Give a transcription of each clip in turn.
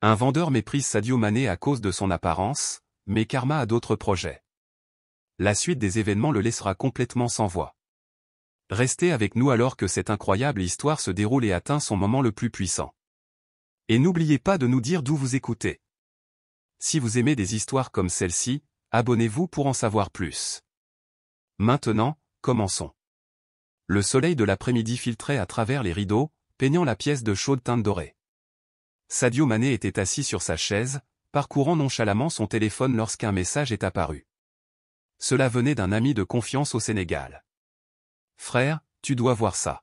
Un vendeur méprise Sadio Mané à cause de son apparence, mais Karma a d'autres projets. La suite des événements le laissera complètement sans voix. Restez avec nous alors que cette incroyable histoire se déroule et atteint son moment le plus puissant. Et n'oubliez pas de nous dire d'où vous écoutez. Si vous aimez des histoires comme celle-ci, abonnez-vous pour en savoir plus. Maintenant, commençons. Le soleil de l'après-midi filtrait à travers les rideaux, peignant la pièce de chaude teinte dorée. Sadio Mané était assis sur sa chaise, parcourant nonchalamment son téléphone lorsqu'un message est apparu. Cela venait d'un ami de confiance au Sénégal. « Frère, tu dois voir ça. »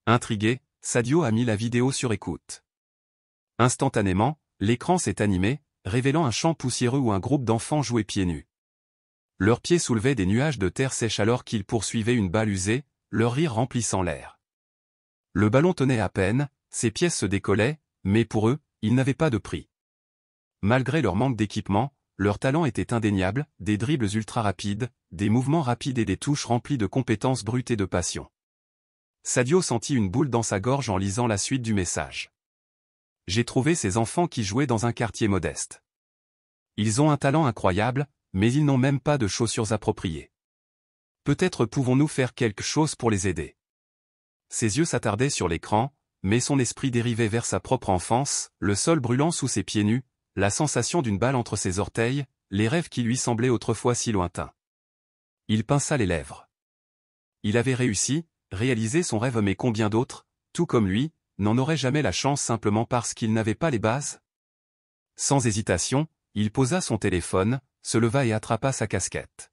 Intrigué, Sadio a mis la vidéo sur écoute. Instantanément, l'écran s'est animé, révélant un champ poussiéreux où un groupe d'enfants jouait pieds nus. Leurs pieds soulevaient des nuages de terre sèche alors qu'ils poursuivaient une balle usée, leur rire remplissant l'air. Le ballon tenait à peine, ses pièces se décollaient, mais pour eux, il n'avait pas de prix. Malgré leur manque d'équipement, leur talent était indéniable, des dribbles ultra rapides, des mouvements rapides et des touches remplies de compétences brutes et de passion. Sadio sentit une boule dans sa gorge en lisant la suite du message. « J'ai trouvé ces enfants qui jouaient dans un quartier modeste. Ils ont un talent incroyable, mais ils n'ont même pas de chaussures appropriées. Peut-être pouvons-nous faire quelque chose pour les aider. » Ses yeux s'attardaient sur l'écran, mais son esprit dérivait vers sa propre enfance, le sol brûlant sous ses pieds nus, la sensation d'une balle entre ses orteils, les rêves qui lui semblaient autrefois si lointains. Il pinça les lèvres. Il avait réalisé son rêve, mais combien d'autres, tout comme lui, n'en auraient jamais la chance simplement parce qu'ils n'avaient pas les bases? Sans hésitation, il posa son téléphone, se leva et attrapa sa casquette.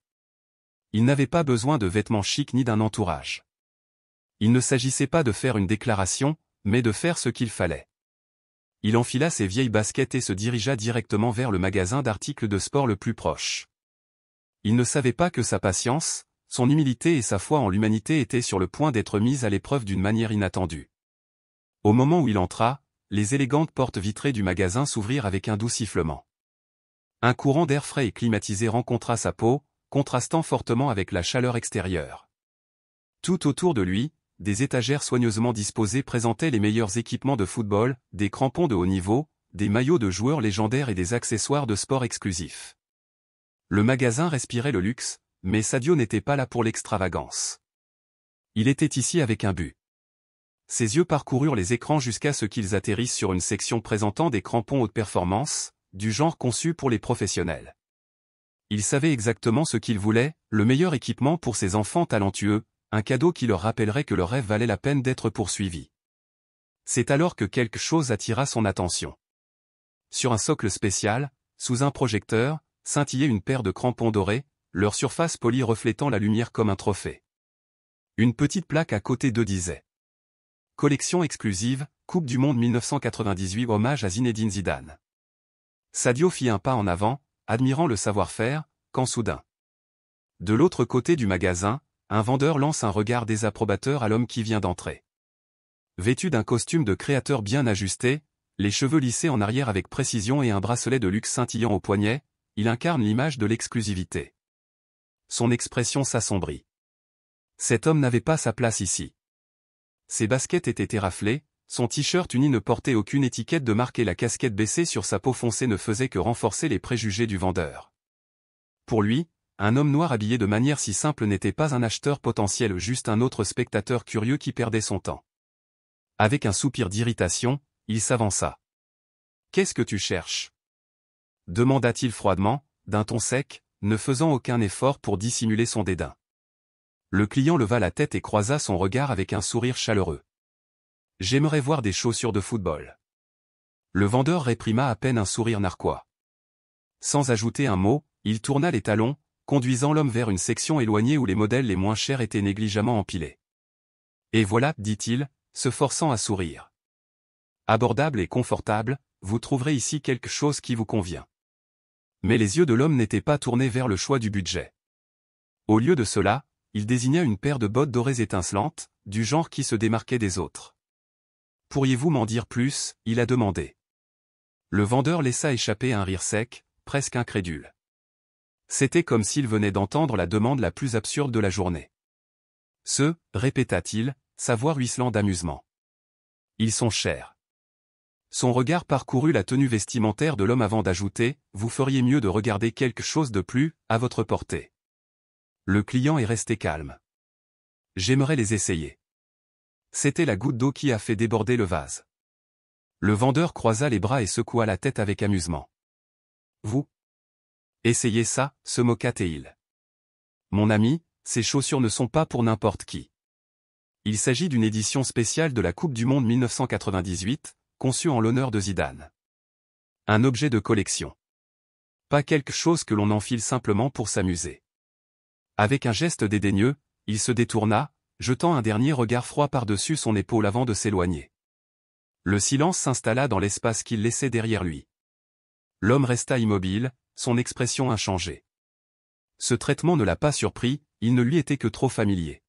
Il n'avait pas besoin de vêtements chics ni d'un entourage. Il ne s'agissait pas de faire une déclaration, mais de faire ce qu'il fallait. Il enfila ses vieilles baskets et se dirigea directement vers le magasin d'articles de sport le plus proche. Il ne savait pas que sa patience, son humilité et sa foi en l'humanité étaient sur le point d'être mises à l'épreuve d'une manière inattendue. Au moment où il entra, les élégantes portes vitrées du magasin s'ouvrirent avec un doux sifflement. Un courant d'air frais et climatisé rencontra sa peau, contrastant fortement avec la chaleur extérieure. Tout autour de lui, des étagères soigneusement disposées présentaient les meilleurs équipements de football, des crampons de haut niveau, des maillots de joueurs légendaires et des accessoires de sport exclusifs. Le magasin respirait le luxe, mais Sadio n'était pas là pour l'extravagance. Il était ici avec un but. Ses yeux parcoururent les écrans jusqu'à ce qu'ils atterrissent sur une section présentant des crampons haute performance, du genre conçu pour les professionnels. Il savait exactement ce qu'il voulait, le meilleur équipement pour ses enfants talentueux, un cadeau qui leur rappellerait que leur rêve valait la peine d'être poursuivi. C'est alors que quelque chose attira son attention. Sur un socle spécial, sous un projecteur, scintillait une paire de crampons dorés, leur surface polie reflétant la lumière comme un trophée. Une petite plaque à côté d'eux disait « Collection exclusive, Coupe du Monde 1998 hommage à Zinedine Zidane ». Sadio fit un pas en avant, admirant le savoir-faire, quand soudain. De l'autre côté du magasin, un vendeur lance un regard désapprobateur à l'homme qui vient d'entrer. Vêtu d'un costume de créateur bien ajusté, les cheveux lissés en arrière avec précision et un bracelet de luxe scintillant au poignet, il incarne l'image de l'exclusivité. Son expression s'assombrit. Cet homme n'avait pas sa place ici. Ses baskets étaient éraflées, son t-shirt uni ne portait aucune étiquette de marque et la casquette baissée sur sa peau foncée ne faisait que renforcer les préjugés du vendeur. Pour lui, un homme noir habillé de manière si simple n'était pas un acheteur potentiel, juste un autre spectateur curieux qui perdait son temps. Avec un soupir d'irritation, il s'avança. « Qu'est-ce que tu cherches ?» demanda-t-il froidement, d'un ton sec, ne faisant aucun effort pour dissimuler son dédain. Le client leva la tête et croisa son regard avec un sourire chaleureux. « J'aimerais voir des chaussures de football. » Le vendeur réprima à peine un sourire narquois. Sans ajouter un mot, il tourna les talons, conduisant l'homme vers une section éloignée où les modèles les moins chers étaient négligemment empilés. « Et voilà, dit-il, se forçant à sourire. Abordable et confortable, vous trouverez ici quelque chose qui vous convient. » Mais les yeux de l'homme n'étaient pas tournés vers le choix du budget. Au lieu de cela, il désigna une paire de bottes dorées étincelantes, du genre qui se démarquait des autres. « Pourriez-vous m'en dire plus ?» il a demandé. Le vendeur laissa échapper un rire sec, presque incrédule. C'était comme s'il venait d'entendre la demande la plus absurde de la journée. Répéta-t-il, sa voix ruisselant d'amusement. Ils sont chers. Son regard parcourut la tenue vestimentaire de l'homme avant d'ajouter « Vous feriez mieux de regarder quelque chose de plus, à votre portée. » Le client est resté calme. « J'aimerais les essayer. » C'était la goutte d'eau qui a fait déborder le vase. Le vendeur croisa les bras et secoua la tête avec amusement. « Vous? Essayez ça, se moqua Théil. Mon ami, ces chaussures ne sont pas pour n'importe qui. Il s'agit d'une édition spéciale de la Coupe du Monde 1998, conçue en l'honneur de Zidane. Un objet de collection. Pas quelque chose que l'on enfile simplement pour s'amuser. » Avec un geste dédaigneux, il se détourna, jetant un dernier regard froid par-dessus son épaule avant de s'éloigner. Le silence s'installa dans l'espace qu'il laissait derrière lui. L'homme resta immobile, son expression inchangée. Ce traitement ne l'a pas surpris, il ne lui était que trop familier.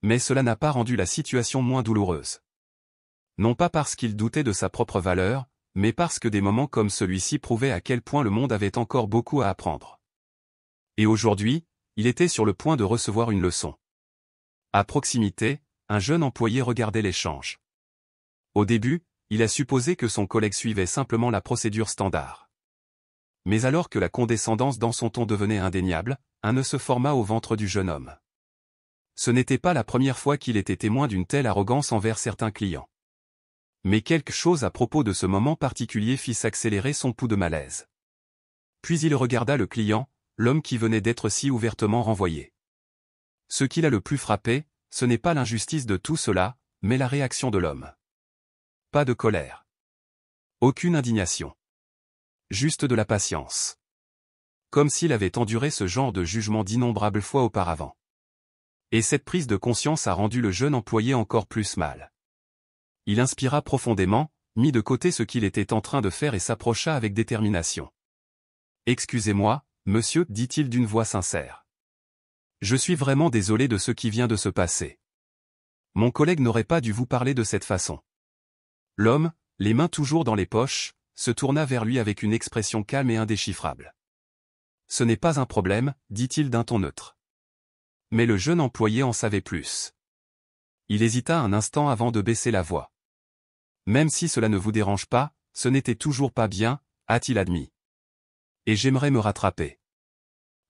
Mais cela n'a pas rendu la situation moins douloureuse. Non pas parce qu'il doutait de sa propre valeur, mais parce que des moments comme celui-ci prouvaient à quel point le monde avait encore beaucoup à apprendre. Et aujourd'hui, il était sur le point de recevoir une leçon. À proximité, un jeune employé regardait l'échange. Au début, il a supposé que son collègue suivait simplement la procédure standard. Mais alors que la condescendance dans son ton devenait indéniable, un nœud se forma au ventre du jeune homme. Ce n'était pas la première fois qu'il était témoin d'une telle arrogance envers certains clients. Mais quelque chose à propos de ce moment particulier fit s'accélérer son pouls de malaise. Puis il regarda le client, l'homme qui venait d'être si ouvertement renvoyé. Ce qui l'a le plus frappé, ce n'est pas l'injustice de tout cela, mais la réaction de l'homme. Pas de colère. Aucune indignation. Juste de la patience. Comme s'il avait enduré ce genre de jugement d'innombrables fois auparavant. Et cette prise de conscience a rendu le jeune employé encore plus mal. Il inspira profondément, mit de côté ce qu'il était en train de faire et s'approcha avec détermination. « Excusez-moi, monsieur, dit-il d'une voix sincère. Je suis vraiment désolé de ce qui vient de se passer. Mon collègue n'aurait pas dû vous parler de cette façon. » L'homme, les mains toujours dans les poches, se tourna vers lui avec une expression calme et indéchiffrable. « Ce n'est pas un problème, dit-il d'un ton neutre. » Mais le jeune employé en savait plus. Il hésita un instant avant de baisser la voix. « Même si cela ne vous dérange pas, ce n'était toujours pas bien, a-t-il admis. Et j'aimerais me rattraper.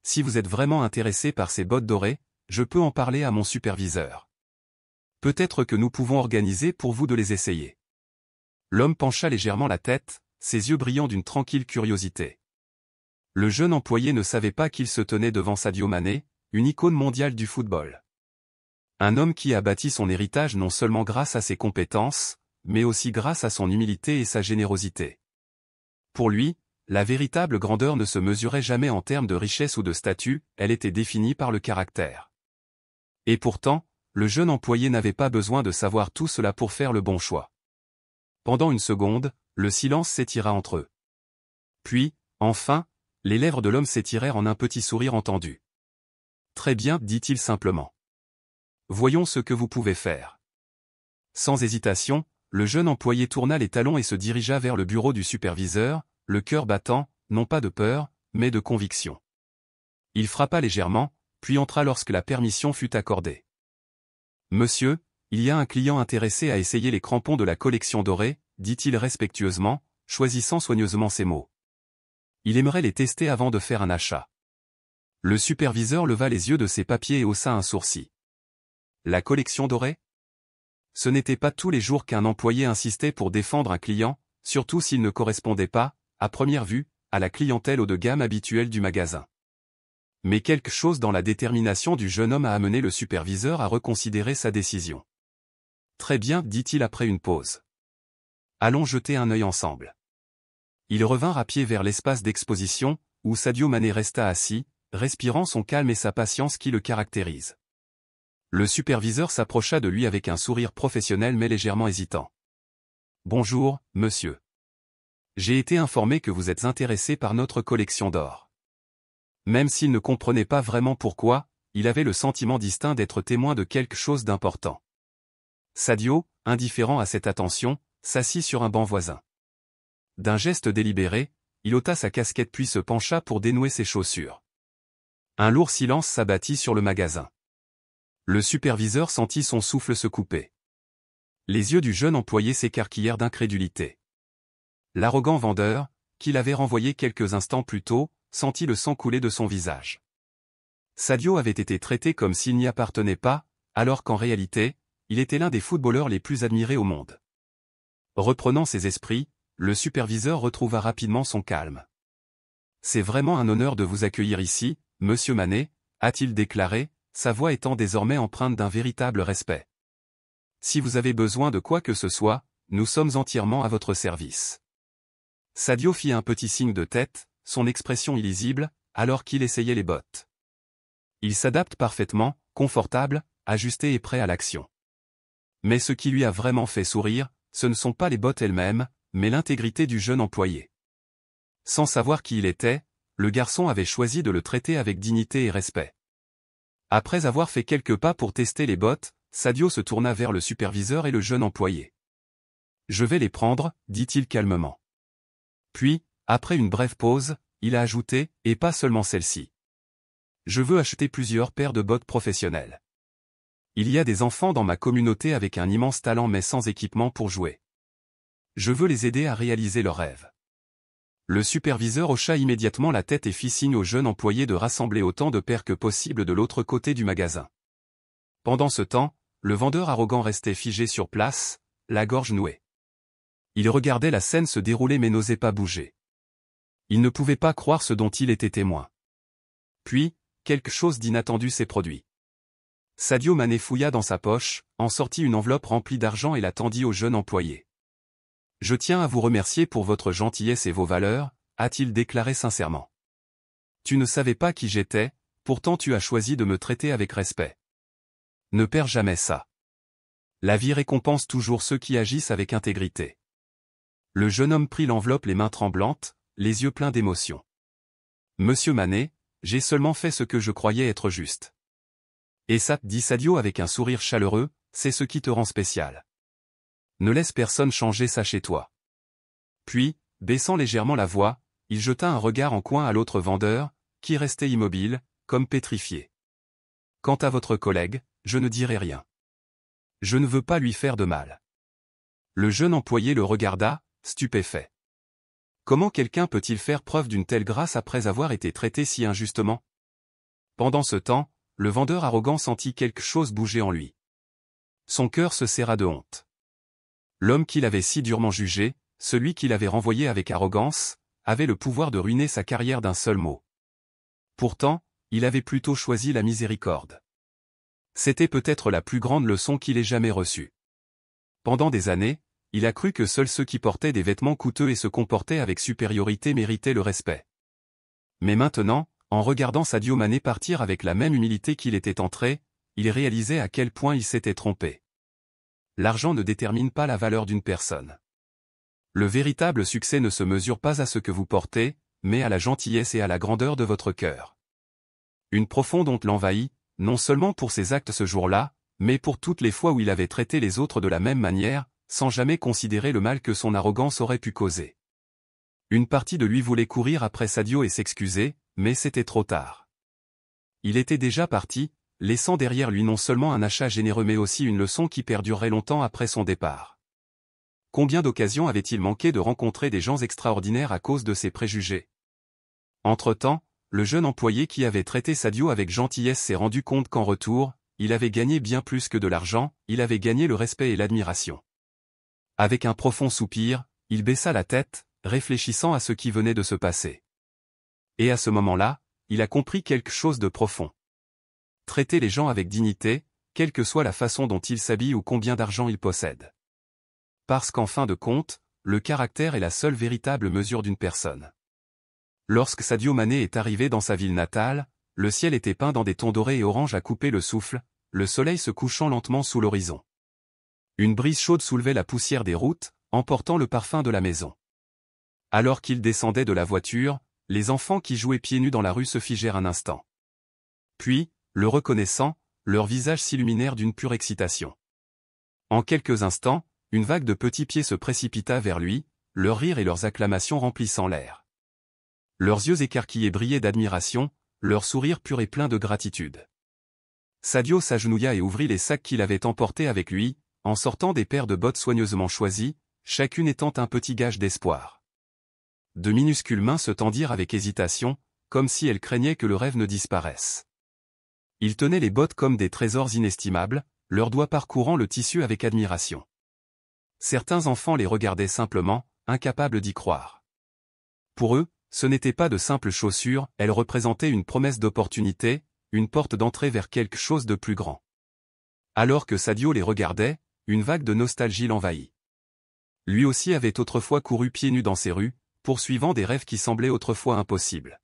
Si vous êtes vraiment intéressé par ces bottes dorées, je peux en parler à mon superviseur. Peut-être que nous pouvons organiser pour vous de les essayer. » L'homme pencha légèrement la tête, ses yeux brillant d'une tranquille curiosité. Le jeune employé ne savait pas qu'il se tenait devant Sadio Mané, une icône mondiale du football. Un homme qui a bâti son héritage non seulement grâce à ses compétences, mais aussi grâce à son humilité et sa générosité. Pour lui, la véritable grandeur ne se mesurait jamais en termes de richesse ou de statut, elle était définie par le caractère. Et pourtant, le jeune employé n'avait pas besoin de savoir tout cela pour faire le bon choix. Pendant une seconde, le silence s'étira entre eux. Puis, enfin, les lèvres de l'homme s'étirèrent en un petit sourire entendu. « Très bien, dit-il simplement. Voyons ce que vous pouvez faire. » Sans hésitation, le jeune employé tourna les talons et se dirigea vers le bureau du superviseur, le cœur battant, non pas de peur, mais de conviction. Il frappa légèrement, puis entra lorsque la permission fut accordée. « Monsieur, il y a un client intéressé à essayer les crampons de la collection dorée, dit-il respectueusement, choisissant soigneusement ses mots. Il aimerait les tester avant de faire un achat. » Le superviseur leva les yeux de ses papiers et haussa un sourcil. La collection dorée? Ce n'était pas tous les jours qu'un employé insistait pour défendre un client, surtout s'il ne correspondait pas, à première vue, à la clientèle haut de gamme habituelle du magasin. Mais quelque chose dans la détermination du jeune homme a amené le superviseur à reconsidérer sa décision. « Très bien, dit-il après une pause. Allons jeter un œil ensemble. » Ils revinrent à pied vers l'espace d'exposition, où Sadio Mané resta assis, respirant son calme et sa patience qui le caractérisent. Le superviseur s'approcha de lui avec un sourire professionnel mais légèrement hésitant. « Bonjour, monsieur. J'ai été informé que vous êtes intéressé par notre collection d'or. » Même s'il ne comprenait pas vraiment pourquoi, il avait le sentiment distinct d'être témoin de quelque chose d'important. Sadio, indifférent à cette attention, s'assit sur un banc voisin. D'un geste délibéré, il ôta sa casquette puis se pencha pour dénouer ses chaussures. Un lourd silence s'abattit sur le magasin. Le superviseur sentit son souffle se couper. Les yeux du jeune employé s'écarquillèrent d'incrédulité. L'arrogant vendeur, qui l'avait renvoyé quelques instants plus tôt, sentit le sang couler de son visage. Sadio avait été traité comme s'il n'y appartenait pas, alors qu'en réalité, il était l'un des footballeurs les plus admirés au monde. Reprenant ses esprits, le superviseur retrouva rapidement son calme. « C'est vraiment un honneur de vous accueillir ici, monsieur Mané », a-t-il déclaré, sa voix étant désormais empreinte d'un véritable respect. « Si vous avez besoin de quoi que ce soit, nous sommes entièrement à votre service. » Sadio fit un petit signe de tête, son expression illisible, alors qu'il essayait les bottes. Il s'adapte parfaitement, confortable, ajusté et prêt à l'action. Mais ce qui lui a vraiment fait sourire, ce ne sont pas les bottes elles-mêmes, mais l'intégrité du jeune employé. Sans savoir qui il était, le garçon avait choisi de le traiter avec dignité et respect. Après avoir fait quelques pas pour tester les bottes, Sadio se tourna vers le superviseur et le jeune employé. « Je vais les prendre, dit-il calmement. Puis, après une brève pause, il a ajouté, et pas seulement celle-ci. Je veux acheter plusieurs paires de bottes professionnelles. Il y a des enfants dans ma communauté avec un immense talent mais sans équipement pour jouer. Je veux les aider à réaliser leurs rêves. » Le superviseur hocha immédiatement la tête et fit signe au jeune employé de rassembler autant de paires que possible de l'autre côté du magasin. Pendant ce temps, le vendeur arrogant restait figé sur place, la gorge nouée. Il regardait la scène se dérouler mais n'osait pas bouger. Il ne pouvait pas croire ce dont il était témoin. Puis, quelque chose d'inattendu s'est produit. Sadio Mané fouilla dans sa poche, en sortit une enveloppe remplie d'argent et la tendit au jeune employé. « Je tiens à vous remercier pour votre gentillesse et vos valeurs, » a-t-il déclaré sincèrement. « Tu ne savais pas qui j'étais, pourtant tu as choisi de me traiter avec respect. Ne perds jamais ça. La vie récompense toujours ceux qui agissent avec intégrité. » Le jeune homme prit l'enveloppe les mains tremblantes, les yeux pleins d'émotion. « Monsieur Mané, j'ai seulement fait ce que je croyais être juste. » Et ça, dit Sadio avec un sourire chaleureux, c'est ce qui te rend spécial. Ne laisse personne changer ça chez toi. Puis, baissant légèrement la voix, il jeta un regard en coin à l'autre vendeur, qui restait immobile, comme pétrifié. Quant à votre collègue, je ne dirai rien. Je ne veux pas lui faire de mal. Le jeune employé le regarda, stupéfait. Comment quelqu'un peut-il faire preuve d'une telle grâce après avoir été traité si injustement? Pendant ce temps, le vendeur arrogant sentit quelque chose bouger en lui. Son cœur se serra de honte. L'homme qu'il avait si durement jugé, celui qu'il avait renvoyé avec arrogance, avait le pouvoir de ruiner sa carrière d'un seul mot. Pourtant, il avait plutôt choisi la miséricorde. C'était peut-être la plus grande leçon qu'il ait jamais reçue. Pendant des années, il a cru que seuls ceux qui portaient des vêtements coûteux et se comportaient avec supériorité méritaient le respect. Mais maintenant, en regardant Sadio Mané partir avec la même humilité qu'il était entré, il réalisait à quel point il s'était trompé. L'argent ne détermine pas la valeur d'une personne. Le véritable succès ne se mesure pas à ce que vous portez, mais à la gentillesse et à la grandeur de votre cœur. Une profonde honte l'envahit, non seulement pour ses actes ce jour-là, mais pour toutes les fois où il avait traité les autres de la même manière, sans jamais considérer le mal que son arrogance aurait pu causer. Une partie de lui voulait courir après Sadio et s'excuser, mais c'était trop tard. Il était déjà parti, laissant derrière lui non seulement un achat généreux mais aussi une leçon qui perdurerait longtemps après son départ. Combien d'occasions avait-il manqué de rencontrer des gens extraordinaires à cause de ses préjugés? Entre-temps, le jeune employé qui avait traité Sadio avec gentillesse s'est rendu compte qu'en retour, il avait gagné bien plus que de l'argent, il avait gagné le respect et l'admiration. Avec un profond soupir, il baissa la tête, réfléchissant à ce qui venait de se passer. Et à ce moment-là, il a compris quelque chose de profond. Traiter les gens avec dignité, quelle que soit la façon dont ils s'habillent ou combien d'argent ils possèdent. Parce qu'en fin de compte, le caractère est la seule véritable mesure d'une personne. Lorsque Sadio Mané est arrivé dans sa ville natale, le ciel était peint dans des tons dorés et orange à couper le souffle, le soleil se couchant lentement sous l'horizon. Une brise chaude soulevait la poussière des routes, emportant le parfum de la maison. Alors qu'il descendait de la voiture, les enfants qui jouaient pieds nus dans la rue se figèrent un instant. Puis, le reconnaissant, leurs visages s'illuminèrent d'une pure excitation. En quelques instants, une vague de petits pieds se précipita vers lui, leurs rires et leurs acclamations remplissant l'air. Leurs yeux écarquillés brillaient d'admiration, leur sourire pur et plein de gratitude. Sadio s'agenouilla et ouvrit les sacs qu'il avait emportés avec lui, en sortant des paires de bottes soigneusement choisies, chacune étant un petit gage d'espoir. de minuscules mains se tendirent avec hésitation, comme si elles craignaient que le rêve ne disparaisse. Ils tenaient les bottes comme des trésors inestimables, leurs doigts parcourant le tissu avec admiration. Certains enfants les regardaient simplement, incapables d'y croire. Pour eux, ce n'étaient pas de simples chaussures, elles représentaient une promesse d'opportunité, une porte d'entrée vers quelque chose de plus grand. Alors que Sadio les regardait, une vague de nostalgie l'envahit. Lui aussi avait autrefois couru pieds nus dans ces rues, poursuivant des rêves qui semblaient autrefois impossibles.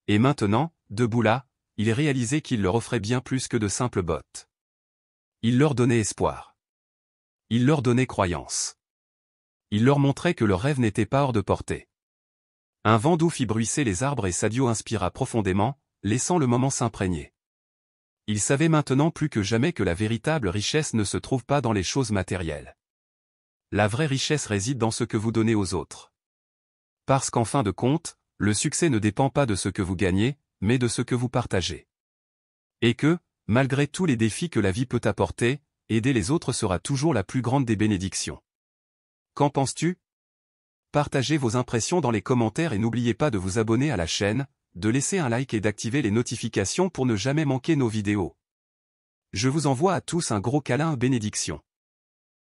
Et maintenant, debout là, il réalisait qu'il leur offrait bien plus que de simples bottes. Il leur donnait espoir. Il leur donnait croyance. Il leur montrait que leur rêve n'était pas hors de portée. Un vent doux fit bruisser les arbres et Sadio inspira profondément, laissant le moment s'imprégner. Il savait maintenant plus que jamais que la véritable richesse ne se trouve pas dans les choses matérielles. La vraie richesse réside dans ce que vous donnez aux autres. Parce qu'en fin de compte, le succès ne dépend pas de ce que vous gagnez, mais de ce que vous partagez. Et que, malgré tous les défis que la vie peut apporter, aider les autres sera toujours la plus grande des bénédictions. Qu'en penses-tu? Partagez vos impressions dans les commentaires et n'oubliez pas de vous abonner à la chaîne, de laisser un like et d'activer les notifications pour ne jamais manquer nos vidéos. Je vous envoie à tous un gros câlin, bénédiction.